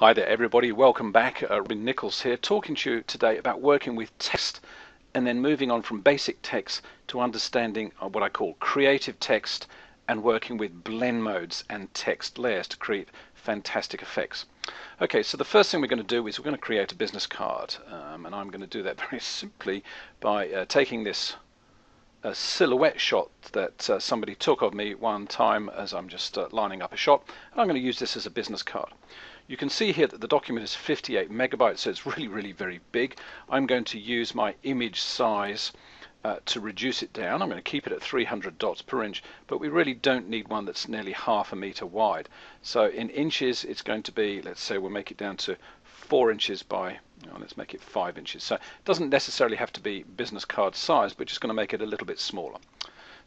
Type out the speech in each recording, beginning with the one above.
Hi there everybody, welcome back. Nichols here, talking to you today about working with text and then moving on from basic text to understanding what I call creative text and working with blend modes and text layers to create fantastic effects. Okay, so the first thing we're going to do is we're going to create a business card, and I'm going to do that very simply by taking this silhouette shot that somebody took of me one time as I'm just lining up a shot, and I'm going to use this as a business card. You can see here that the document is 58 megabytes, so it's really very big. I'm going to use my image size to reduce it down. I'm going to keep it at 300 dots per inch, but we really don't need one that's nearly half a meter wide. So in inches it's going to be, let's say we'll make it down to 4 inches by, let's make it 5 inches. So it doesn't necessarily have to be business card size, but just going to make it a little bit smaller.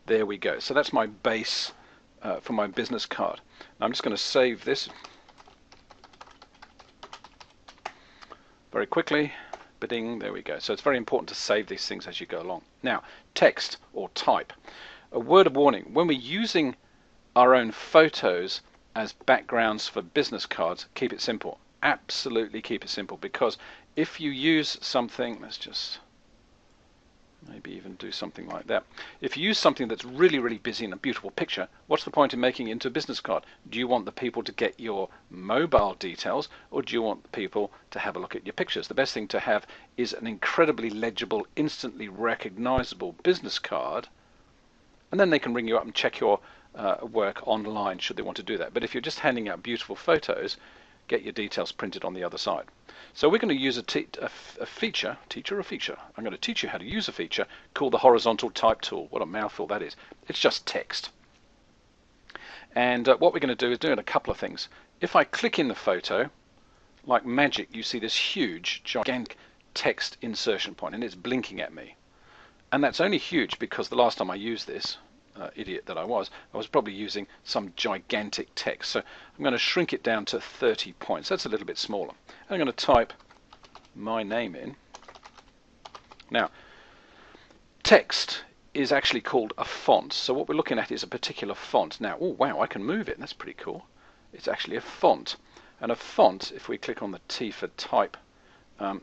There we go. So that's my base for my business card. Now I'm just going to save this very quickly. Ba-ding, there we go. So it's very important to save these things as you go along. Now, text or type. A word of warning, when we're using our own photos as backgrounds for business cards, keep it simple. Absolutely keep it simple, because if you use something, let's just maybe even do something like that. If you use something that's really busy and a beautiful picture, what's the point in making it into a business card? Do you want the people to get your mobile details, or do you want people to have a look at your pictures? The best thing to have is an incredibly legible, instantly recognizable business card, and then they can ring you up and check your work online should they want to do that. But if you're just handing out beautiful photos, get your details printed on the other side. So we're going to use a feature. I'm going to teach you how to use a feature called the horizontal type tool. What a mouthful that is. It's just text. And what we're going to do is do a couple of things. If I click in the photo, like magic, you see this huge, gigantic text insertion point, and it's blinking at me. And that's only huge because the last time I used this, idiot that I was probably using some gigantic text. So I'm going to shrink it down to 30 points. That's a little bit smaller. I'm going to type my name in. Now, text is actually called a font. So what we're looking at is a particular font. Now, oh wow, I can move it. That's pretty cool. It's actually a font. And a font, if we click on the T for type,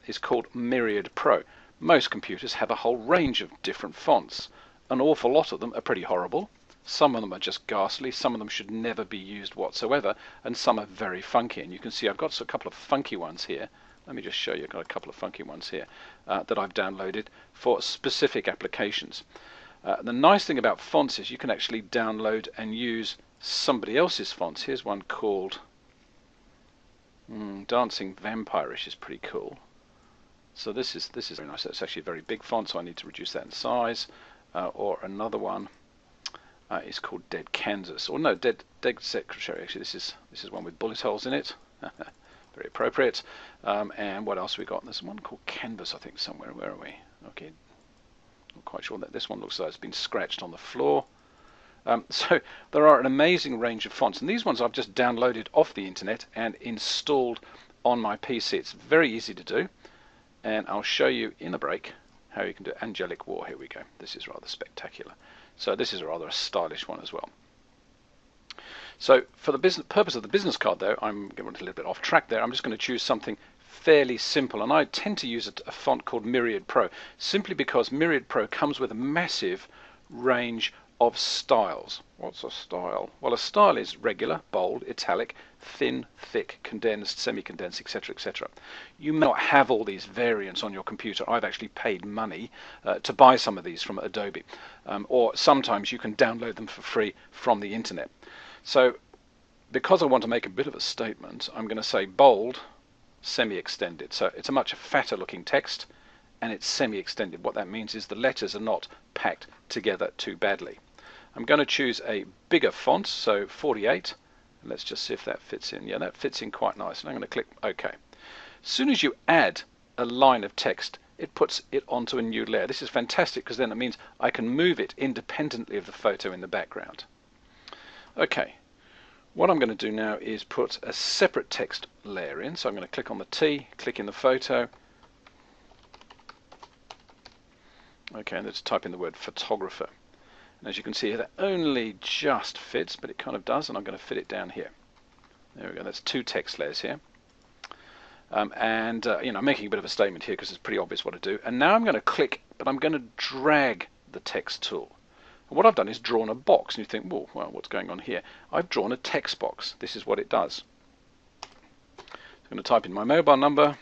is called Myriad Pro. Most computers have a whole range of different fonts. An awful lot of them are pretty horrible. Some of them are just ghastly. Some of them should never be used whatsoever, and some are very funky. And you can see I've got a couple of funky ones here. Let me just show you. I've got a couple of funky ones here that I've downloaded for specific applications. The nice thing about fonts is you can actually download and use somebody else's fonts. Here's one called Dancing Vampire-ish. Is pretty cool. So this is very nice. That's actually a very big font, so I need to reduce that in size. Or another one is called Dead Kansas, or no, Dead Secretary. Actually, this is one with bullet holes in it. Very appropriate. And what else we got? There's one called Canvas, I think, somewhere. Where are we? Okay, not quite sure that this one looks like it's been scratched on the floor. So there are an amazing range of fonts, and these ones I've just downloaded off the internet and installed on my PC. It's very easy to do, and I'll show you in a break how you can do Angelic War. Here we go. This is rather spectacular. So this is rather a stylish one as well. So for the purpose of the business card, though, I'm getting a little bit off track there. I'm just going to choose something fairly simple, and I tend to use a font called Myriad Pro, simply because Myriad Pro comes with a massive range of styles. What's a style? Well, a style is regular, bold, italic, thin, thick, condensed, semi-condensed, etc., etc. You may not have all these variants on your computer. I've actually paid money to buy some of these from Adobe, or sometimes you can download them for free from the internet. So because I want to make a bit of a statement, I'm going to say bold, semi-extended. So it's a much fatter looking text, and it's semi-extended. What that means is the letters are not packed together too badly. I'm going to choose a bigger font, so 48. Let's just see if that fits in. Yeah, that fits in quite nice. And I'm going to click OK. As soon as you add a line of text, it puts it onto a new layer. This is fantastic because then it means I can move it independently of the photo in the background. Okay, what I'm going to do now is put a separate text layer in. So I'm going to click on the T, click in the photo. Okay, and let's type in the word photographer. And as you can see, that only just fits, but it kind of does, and I'm going to fit it down here. There we go, that's two text layers here. I'm making a bit of a statement here because it's pretty obvious what to do. And now I'm going to click, but I'm going to drag the text tool. And what I've done is drawn a box, and you think, well, what's going on here? I've drawn a text box. This is what it does. I'm going to type in my mobile number.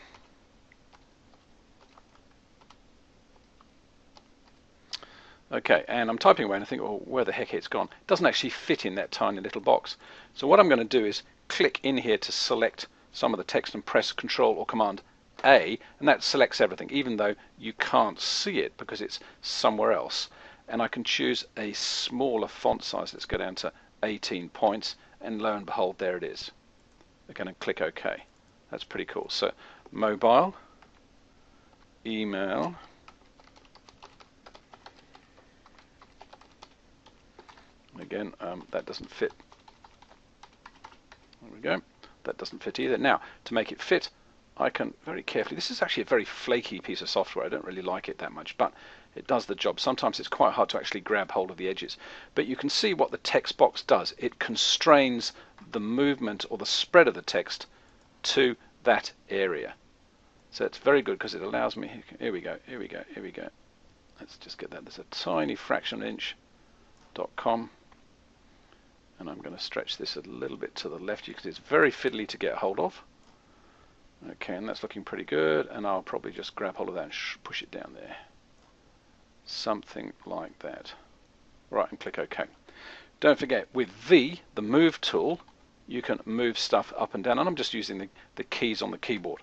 Okay, and I'm typing away and I think, oh, where the heck it's gone? It doesn't actually fit in that tiny little box. So what I'm going to do is click in here to select some of the text and press Control or Command A, and that selects everything, even though you can't see it because it's somewhere else. And I can choose a smaller font size. Let's go down to 18 points, and lo and behold, there it is. Again, and click OK. That's pretty cool. So mobile, email, again, that doesn't fit. There we go. That doesn't fit either. Now, to make it fit, I can very carefully, this is actually a very flaky piece of software. I don't really like it that much, but it does the job. Sometimes it's quite hard to actually grab hold of the edges. But you can see what the text box does. It constrains the movement or the spread of the text to that area. So it's very good because it allows me, here we go. Let's just get that. There's a tiny fraction of an inch, .com. And I'm going to stretch this a little bit to the left because it's very fiddly to get hold of. Okay, and that's looking pretty good, and I'll probably just grab hold of that and push it down there. Something like that. Right, and click OK. Don't forget, with V, the move tool, you can move stuff up and down, and I'm just using the keys on the keyboard.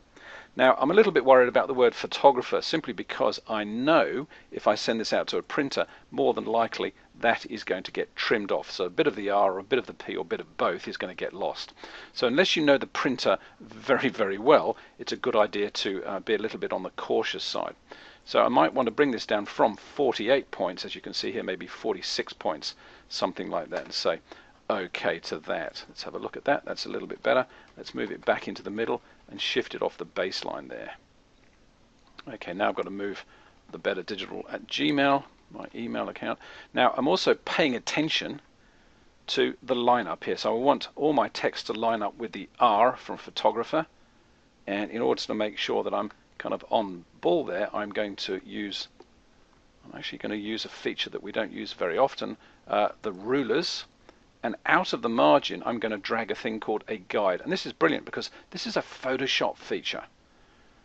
Now, I'm a little bit worried about the word photographer simply because I know if I send this out to a printer, more than likely that is going to get trimmed off. So a bit of the R or a bit of the P or a bit of both is going to get lost. So unless you know the printer very, very well, it's a good idea to be a little bit on the cautious side. So I might want to bring this down from 48 points, as you can see here, maybe 46 points, something like that, and say OK to that. Let's have a look at that. That's a little bit better. Let's move it back into the middle and shift it off the baseline there. Okay, now I've got to move the Better Digital at Gmail, my email account. Now I'm also paying attention to the lineup here. So I want all my text to line up with the R from photographer, and in order to make sure that I'm kind of on ball there, I'm actually going to use a feature that we don't use very often, the rulers. And out of the margin, I'm going to drag a thing called a guide. And this is brilliant because this is a Photoshop feature.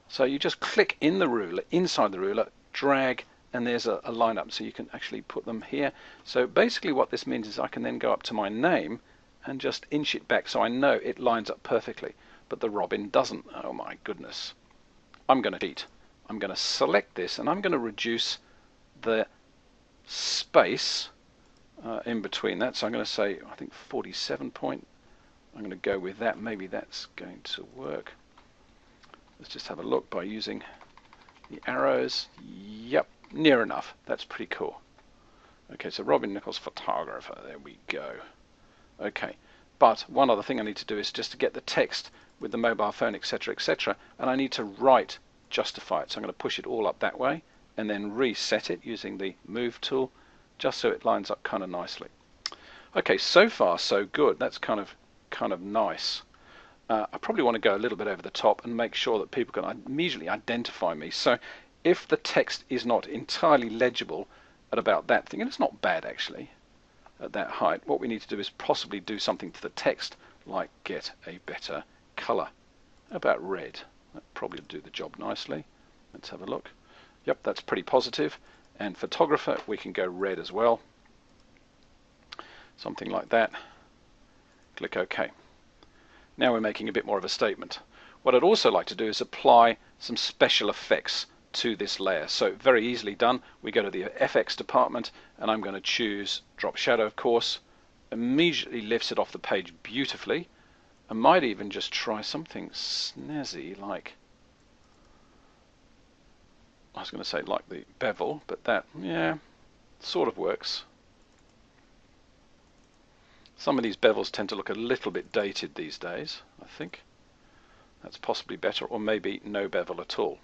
So you just click in the ruler, inside the ruler, drag, and there's a lineup. So you can actually put them here. So basically what this means is I can then go up to my name and just inch it back so I know it lines up perfectly. But the Robin doesn't. Oh my goodness. I'm going to cheat. I'm going to select this and I'm going to reduce the space in between that. So I'm going to say, I think 47 point. I'm going to go with that. Maybe that's going to work. Let's just have a look by using the arrows. Yep, near enough. That's pretty cool. Okay, so Robin Nichols, photographer. There we go. Okay, but one other thing I need to do is just to get the text with the mobile phone, etc., etc., and I need to right justify it. So I'm going to push it all up that way and then reset it using the move tool, just so it lines up kind of nicely. Okay, so far so good. That's kind of nice. I probably want to go a little bit over the top and make sure that people can immediately identify me. So if the text is not entirely legible at about that thing, and it's not bad actually at that height, what we need to do is possibly do something to the text, like get a better color. How about red? That probably will do the job nicely. Let's have a look. Yep, that's pretty positive. And photographer, we can go red as well. Something like that. Click OK. Now we're making a bit more of a statement. What I'd also like to do is apply some special effects to this layer. So very easily done. We go to the FX department and I'm going to choose drop shadow, of course. Immediately lifts it off the page beautifully. I might even just try something snazzy like, I was going to say like the bevel, but that, yeah, sort of works. Some of these bevels tend to look a little bit dated these days, I think. That's possibly better, or maybe no bevel at all.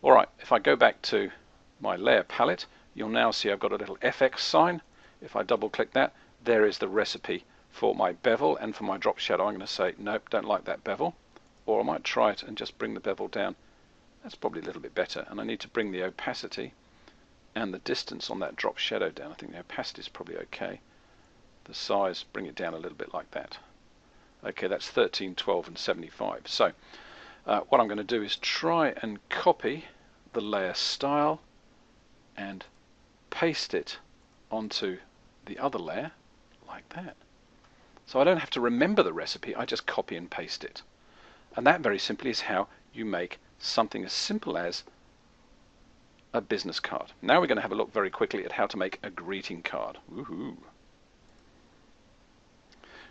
Alright, if I go back to my layer palette, you'll now see I've got a little FX sign. If I double click that, there is the recipe for my bevel, and for my drop shadow I'm going to say, nope, don't like that bevel. or I might try it and just bring the bevel down. That's probably a little bit better, and I need to bring the opacity and the distance on that drop shadow down. I think the opacity is probably okay. The size, bring it down a little bit like that. Okay, that's 13, 12 and 75. So what I'm going to do is try and copy the layer style and paste it onto the other layer like that. So I don't have to remember the recipe, I just copy and paste it. And that very simply is how you make something as simple as a business card. Now we're going to have a look very quickly at how to make a greeting card. Woohoo!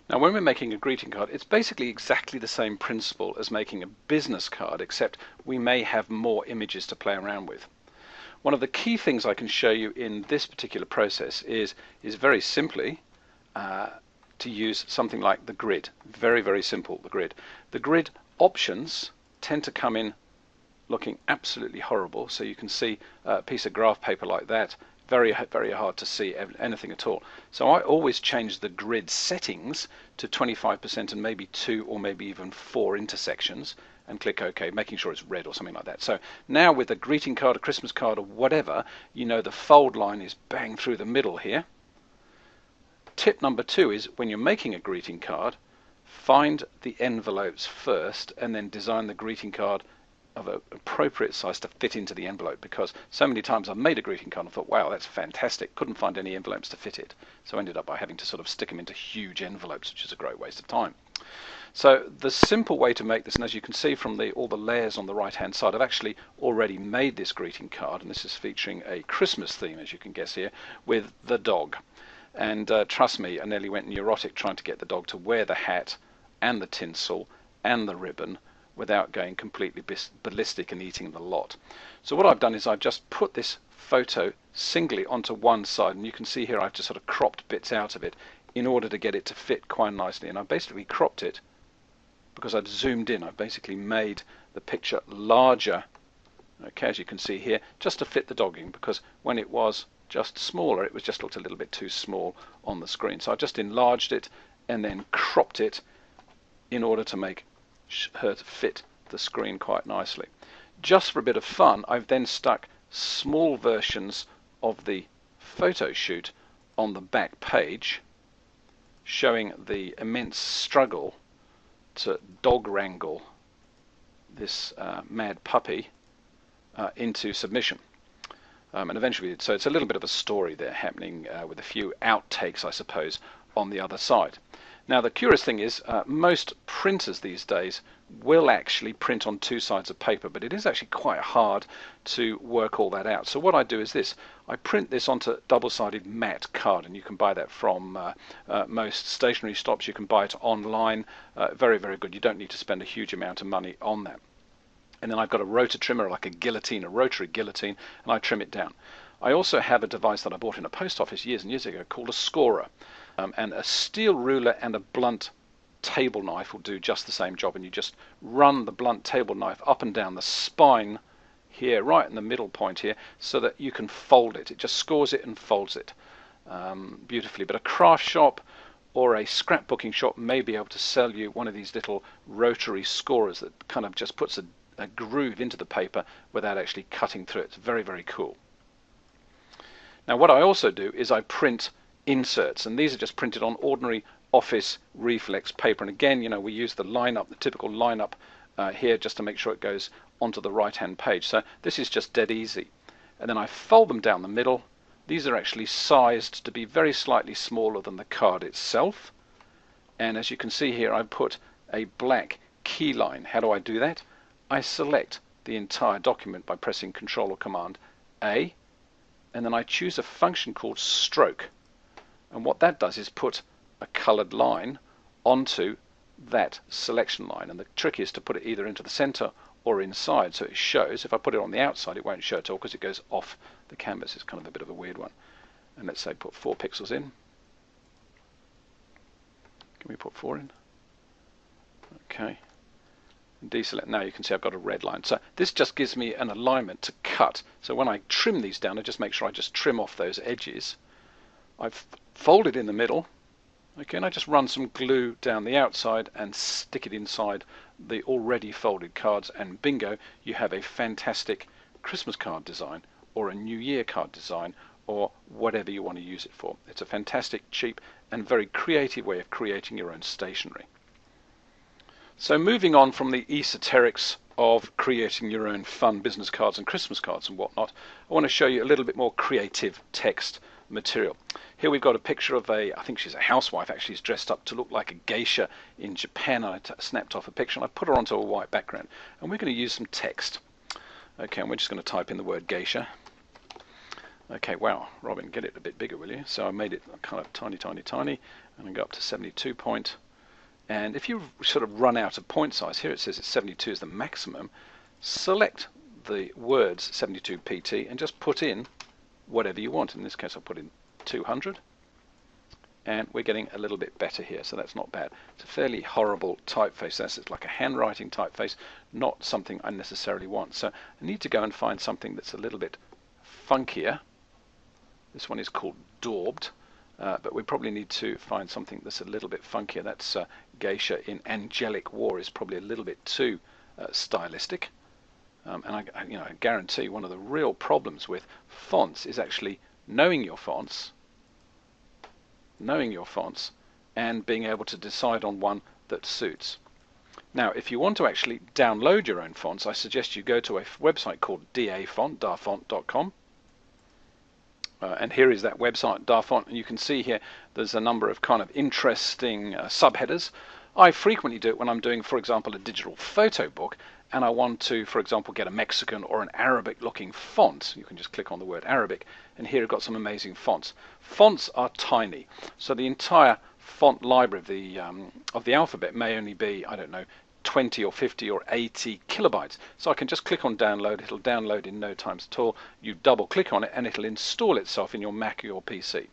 Now when we're making a greeting card, it's basically exactly the same principle as making a business card, except we may have more images to play around with. One of the key things I can show you in this particular process is very simply to use something like the grid. Very, very simple, the grid. The grid options tend to come in looking absolutely horrible, so you can see a piece of graph paper like that, very, very hard to see anything at all. So I always change the grid settings to 25% and maybe 2 or maybe even 4 intersections, and click OK, making sure it's red or something like that. So now with a greeting card, a Christmas card or whatever, you know the fold line is bang through the middle here. Tip number 2 is when you're making a greeting card, find the envelopes first and then design the greeting card of an appropriate size to fit into the envelope, because so many times I've made a greeting card and thought, wow, that's fantastic, couldn't find any envelopes to fit it, so I ended up by having to sort of stick them into huge envelopes, which is a great waste of time. So the simple way to make this, and as you can see from all the layers on the right hand side, I've actually already made this greeting card, and this is featuring a Christmas theme, as you can guess here, with the dog. And trust me, I nearly went neurotic trying to get the dog to wear the hat and the tinsel and the ribbon without going completely ballistic and eating the lot. So what I've done is I've just put this photo singly onto one side, and you can see here I've just sort of cropped bits out of it in order to get it to fit quite nicely, and I've basically cropped it because I've zoomed in. I've basically made the picture larger, okay, as you can see here, just to fit the dog in, because when it was just smaller, it was just looked a little bit too small on the screen. So I've just enlarged it and then cropped it in order to make her to fit the screen quite nicely. Just for a bit of fun, I've then stuck small versions of the photo shoot on the back page, showing the immense struggle to dog wrangle this mad puppy into submission. And eventually, so it's a little bit of a story there happening with a few outtakes, I suppose, on the other side. Now the curious thing is most printers these days will actually print on 2 sides of paper, but it is actually quite hard to work all that out. So what I do is this: I print this onto double-sided matte card, and you can buy that from most stationery shops. You can buy it online. Very, very good. You don't need to spend a huge amount of money on that. And then I've got a rotor trimmer, like a guillotine, a rotary guillotine, and I trim it down. I also have a device that I bought in a post office years and years ago called a scorer, and a steel ruler and a blunt table knife will do just the same job, and you just run the blunt table knife up and down the spine here, right in the middle point here, so that you can fold it. It just scores it and folds it beautifully. But a craft shop or a scrapbooking shop may be able to sell you one of these little rotary scorers that kind of just puts a groove into the paper without actually cutting through it. It's very, very cool. Now what I also do is I print inserts, and these are just printed on ordinary office reflex paper, and again, you know, we use the lineup, the typical lineup here, just to make sure it goes onto the right hand page. So this is just dead easy, and then I fold them down the middle. These are actually sized to be very slightly smaller than the card itself, and as you can see here, I put a black key line. How do I do that? I select the entire document by pressing Control or Command A, and then I choose a function called stroke, and what that does is put a colored line onto that selection line, and the trick is to put it either into the center or inside, so it shows. If I put it on the outside, it won't show at all because it goes off the canvas. It's kind of a bit of a weird one. And let's say put 4 pixels in. Can we put 4 in? Okay. Deselect. Now you can see I've got a red line. So this just gives me an alignment to cut. So when I trim these down, I just make sure I just trim off those edges. I've folded in the middle. Okay, and I just run some glue down the outside and stick it inside the already folded cards, and bingo, you have a fantastic Christmas card design or a New Year card design or whatever you want to use it for. It's a fantastic, cheap and very creative way of creating your own stationery. So moving on from the esoterics of creating your own fun business cards and Christmas cards and whatnot, I want to show you a little bit more creative text material. Here we've got a picture of I think she's a housewife, actually is dressed up to look like a geisha in Japan. I snapped off a picture and I put her onto a white background, and we're going to use some text. Okay, and we're just going to type in the word geisha. Okay, wow, Robin, get it a bit bigger, will you? So I made it kind of tiny, and I go up to 72 point. And if you sort of run out of point size, here it says it's 72 is the maximum, select the words 72 PT and just put in whatever you want. In this case I'll put in 200, and we're getting a little bit better here, so that's not bad. It's a fairly horrible typeface. It's like a handwriting typeface, not something I necessarily want. So I need to go and find something that's a little bit funkier. This one is called daubed. But we probably need to find something that's a little bit funkier. That's geisha in angelic war is probably a little bit too stylistic. And I guarantee one of the real problems with fonts is actually knowing your fonts, and being able to decide on one that suits. Now, if you want to actually download your own fonts, I suggest you go to a website called dafont.com. And here is that website, Darfont, and you can see here there's a number of kind of interesting subheaders. I frequently do it when I'm doing, for example, a digital photo book, and I want to, for example, get a Mexican or an Arabic looking font. You can just click on the word Arabic, and here I've got some amazing fonts. Fonts are tiny, so the entire font library of the alphabet may only be, I don't know, 20 or 50 or 80 kilobytes. So I can just click on download. It'll download in no time at all. You double click on it and it'll install itself in your Mac or your PC.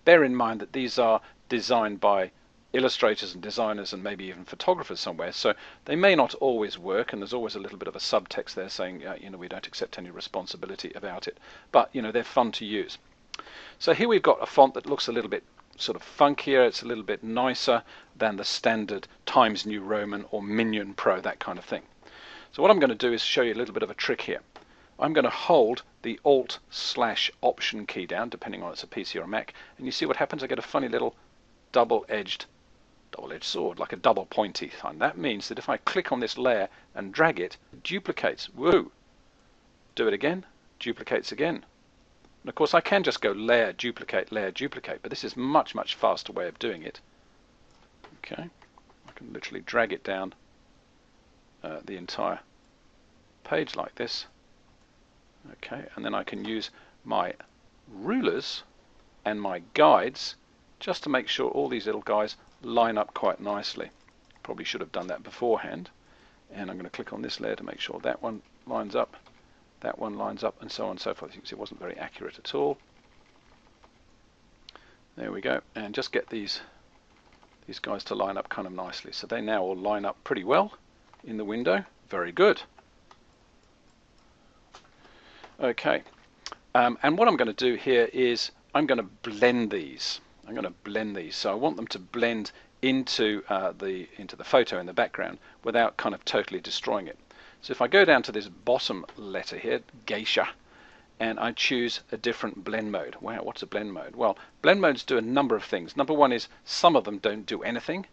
Bear in mind that these are designed by illustrators and designers and maybe even photographers somewhere, so they may not always work, and there's always a little bit of a subtext there saying we don't accept any responsibility about it, but they're fun to use. So here we've got a font that looks a little bit sort of funkier. It's a little bit nicer than the standard Times New Roman or Minion Pro, that kind of thing. So what I'm going to do is show you a little bit of a trick here. I'm going to hold the Alt/Option key down, depending on it's a PC or a Mac, and you see what happens. I get a funny little double-edged sword, like a double pointy thing. That means that if I click on this layer and drag it, it duplicates. Woo! Do it again, duplicates again. And of course I can just go layer, duplicate, but this is much faster way of doing it. Okay, I can literally drag it down the entire page like this. Okay, and then I can use my rulers and my guides just to make sure all these little guys line up quite nicely. Probably should have done that beforehand. And I'm going to click on this layer to make sure that one lines up, that one lines up, and so on and so forth. You can see it wasn't very accurate at all. There we go, and just get these guys to line up kind of nicely. So they now all line up pretty well in the window. Very good. Okay, and what I'm going to do here is I'm going to blend these. So I want them to blend into the photo in the background without kind of totally destroying it. So if I go down to this bottom letter here, geisha, and I choose a different blend mode. Wow, what's a blend mode? Well, blend modes do a number of things. Number one is some of them don't do anything,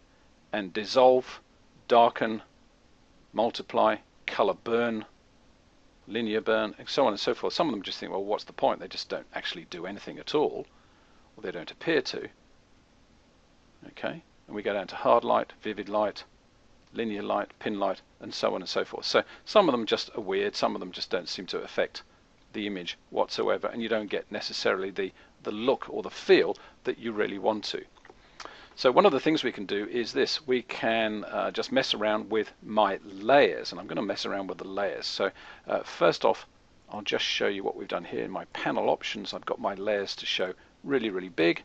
and dissolve, darken, multiply, color burn, linear burn, and so on and so forth. Some of them just think, well, what's the point? They just don't actually do anything at all, or they don't appear to. Okay, and we go down to hard light, vivid light, linear light, pin light, and so on and so forth. So some of them just are weird, some of them just don't seem to affect the image whatsoever, and you don't get necessarily the look or the feel that you really want to. So one of the things we can do is this. We can just mess around with my layers, and I'm going to mess around with the layers. So first off, I'll just show you what we've done here. In my panel options, I've got my layers to show really big.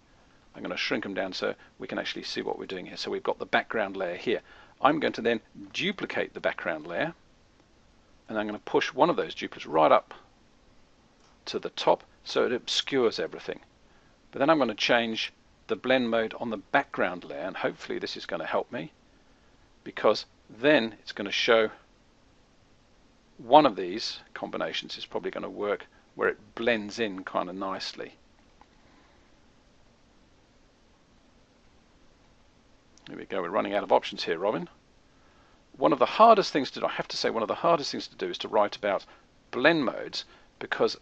I'm going to shrink them down so we can actually see what we're doing here. So we've got the background layer here. I'm going to then duplicate the background layer, and I'm going to push one of those duplicates right up to the top so it obscures everything. But then I'm going to change the blend mode on the background layer, and hopefully this is going to help me, because then it's going to show one of these combinations is probably going to work where it blends in kind of nicely. Here we go, we're running out of options here, Robin. One of the hardest things to do, I have to say, one of the hardest things to do is to write about blend modes, because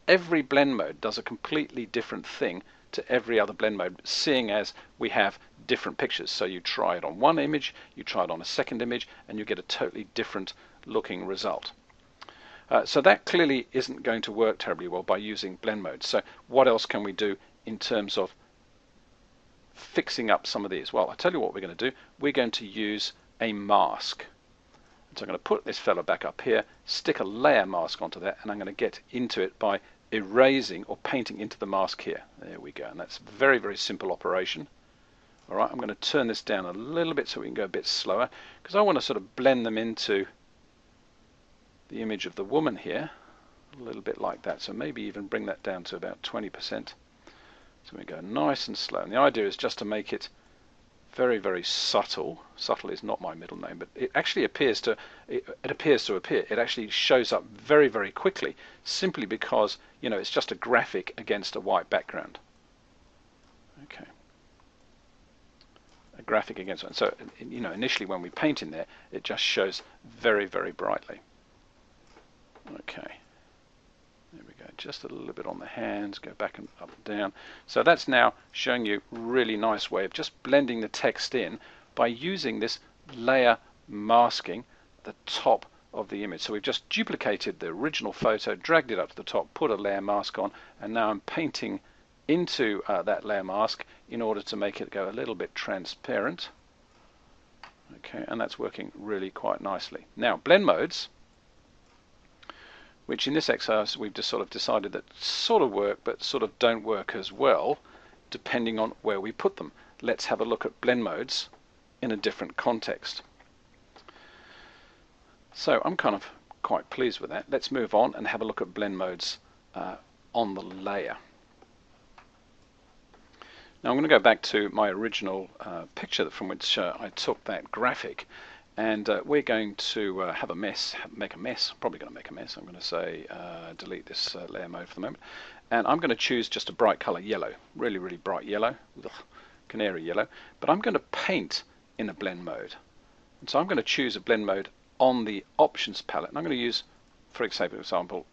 every blend mode does a completely different thing to every other blend mode, seeing as we have different pictures. So you try it on one image, you try it on a second image, and you get a totally different looking result. So that clearly isn't going to work terribly well by using blend modes. So what else can we do in terms of fixing up some of these? Well, I'll tell you what we're going to do. We're going to use a mask. So I'm going to put this fellow back up here, stick a layer mask onto that, and I'm going to get into it by erasing or painting into the mask here. There we go, and that's a very, very simple operation. Alright, I'm going to turn this down a little bit so we can go a bit slower, because I want to sort of blend them into the image of the woman here, a little bit like that. So maybe even bring that down to about 20%. So we go nice and slow, and the idea is just to make it very, very subtle. Subtle is not my middle name, but it actually appears to appear. It actually shows up very, very quickly, simply because, you know, it's just a graphic against a white background. Okay, a graphic against one. So, you know, initially when we paint in there, it just shows very, very brightly. Okay. There we go, just a little bit on the hands, go back and up and down. So that's now showing you a really nice way of just blending the text in by using this layer masking at the top of the image. So we've just duplicated the original photo, dragged it up to the top, put a layer mask on, and now I'm painting into that layer mask in order to make it go a little bit transparent. Okay, and that's working really quite nicely. Now, blend modes, which in this exercise we've just sort of decided that sort of work but sort of don't work as well depending on where we put them. Let's have a look at blend modes in a different context. So I'm kind of quite pleased with that. Let's move on and have a look at blend modes on the layer. Now I'm going to go back to my original picture from which I took that graphic. And we're going to have a mess, make a mess, probably going to make a mess. I'm going to say delete this layer mode for the moment. And I'm going to choose just a bright color yellow, really, really bright yellow, canary yellow. But I'm going to paint in a blend mode. And so I'm going to choose a blend mode on the options palette. And I'm going to use, for example,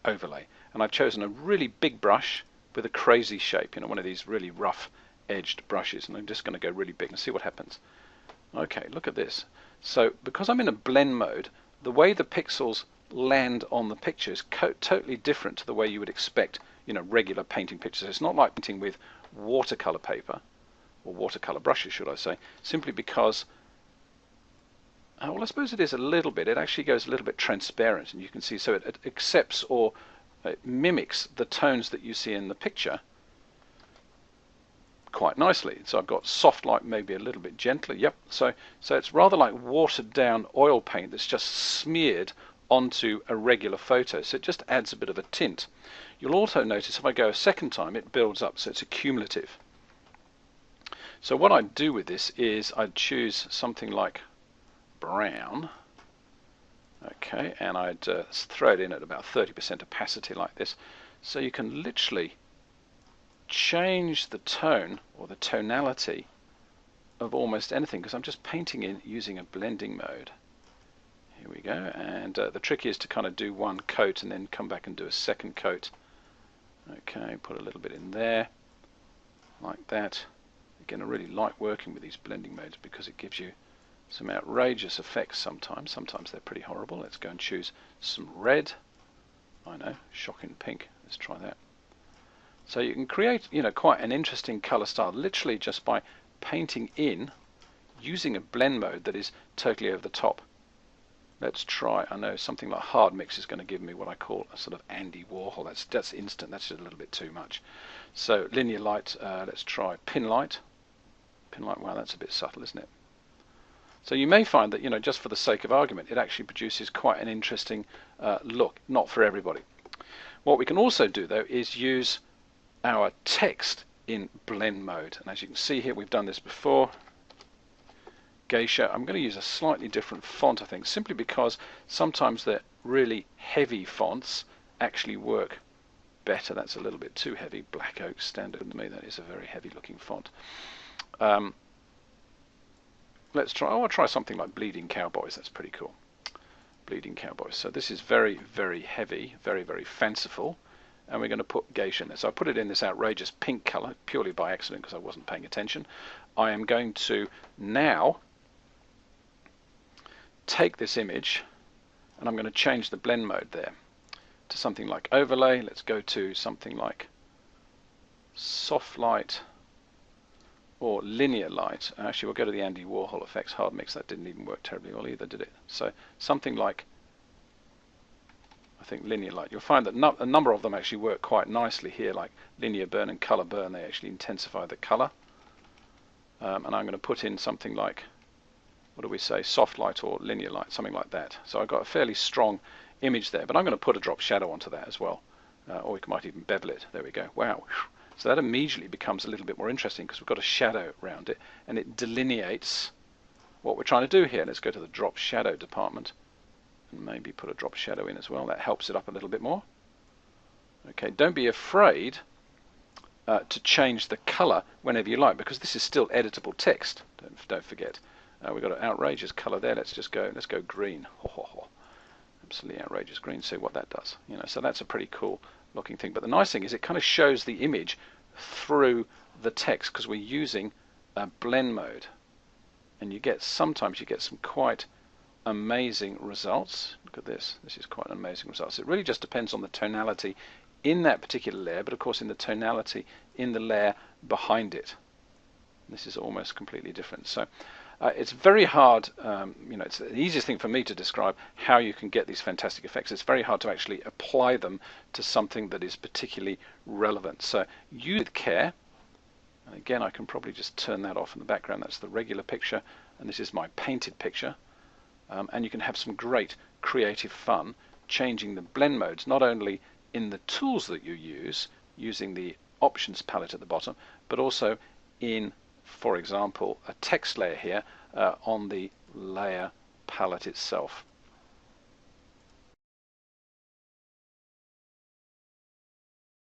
overlay. And I've chosen a really big brush with a crazy shape, you know, one of these really rough edged brushes. And I'm just going to go really big and see what happens. Okay, look at this. So because I'm in a blend mode, the way the pixels land on the picture is totally different to the way you would expect, you know, regular painting pictures. It's not like painting with watercolor paper, or watercolor brushes should I say, simply because, well, I suppose it is a little bit, it actually goes a little bit transparent, and you can see, so it accepts or mimics the tones that you see in the picture quite nicely. So I've got soft light, maybe a little bit gentler. Yep. So it's rather like watered down oil paint that's just smeared onto a regular photo. So it just adds a bit of a tint. You'll also notice if I go a second time, it builds up, so it's accumulative. So what I'd do with this is I'd choose something like brown. Okay, and I'd throw it in at about 30% opacity like this. So you can literally change the tone or the tonality of almost anything, because I'm just painting in using a blending mode. Here we go, and the trick is to kind of do one coat and then come back and do a second coat. Okay, put a little bit in there like that. Again, I really like working with these blending modes because it gives you some outrageous effects sometimes. Sometimes they're pretty horrible. Let's go and choose some red. I know, shocking pink. Let's try that. So you can create, you know, quite an interesting color style literally just by painting in using a blend mode that is totally over the top. Let's try, I know something like hard mix is going to give me what I call a sort of Andy Warhol. That's instant, that's just a little bit too much. So linear light, let's try pin light. Pin light, wow, that's a bit subtle, isn't it? So you may find that, you know, just for the sake of argument, it actually produces quite an interesting look, not for everybody. What we can also do though is use our text in blend mode, and as you can see here, we've done this before. Geisha. I'm going to use a slightly different font, I think, simply because sometimes the really heavy fonts actually work better. That's a little bit too heavy. Black Oak Standard to me, that is a very heavy looking font. Let's try, I'll try something like Bleeding Cowboys. That's pretty cool. Bleeding Cowboys. So this is very, very heavy, very, very fanciful, and we're going to put geisha in there. So I put it in this outrageous pink color purely by accident because I wasn't paying attention. I am going to now take this image and I'm going to change the blend mode there to something like overlay. Let's go to something like soft light or linear light. Actually, we'll go to the Andy Warhol effects hard mix. That didn't even work terribly well either, did it? So something like, I think, linear light. You'll find that a number of them actually work quite nicely here, like linear burn and color burn. They actually intensify the color. And I'm going to put in something like, what do we say, soft light or linear light, something like that. So I've got a fairly strong image there, but I'm going to put a drop shadow onto that as well. Or we might even bevel it. There we go. Wow. So that immediately becomes a little bit more interesting because we've got a shadow around it and it delineates what we're trying to do here. Let's go to the drop shadow department and maybe put a drop shadow in as well. That helps it up a little bit more. Okay, don't be afraid to change the color whenever you like, because this is still editable text. Don't forget. We've got an outrageous color there. Let's go green. Absolutely outrageous green. See what that does. So that's a pretty cool looking thing. But the nice thing is it kind of shows the image through the text because we're using a blend mode, and sometimes you get some quite amazing results. Look at this. This is quite amazing results. It really just depends on the tonality in that particular layer, but of course in the tonality in the layer behind it. This is almost completely different. So it's very hard, it's the easiest thing for me to describe how you can get these fantastic effects. It's very hard to actually apply them to something that is particularly relevant. So use with care. And again, I can probably just turn that off in the background. That's the regular picture, and this is my painted picture. And you can have some great creative fun changing the blend modes, not only in the tools that you use, using the options palette at the bottom, but also in, for example, a text layer here on the layer palette itself.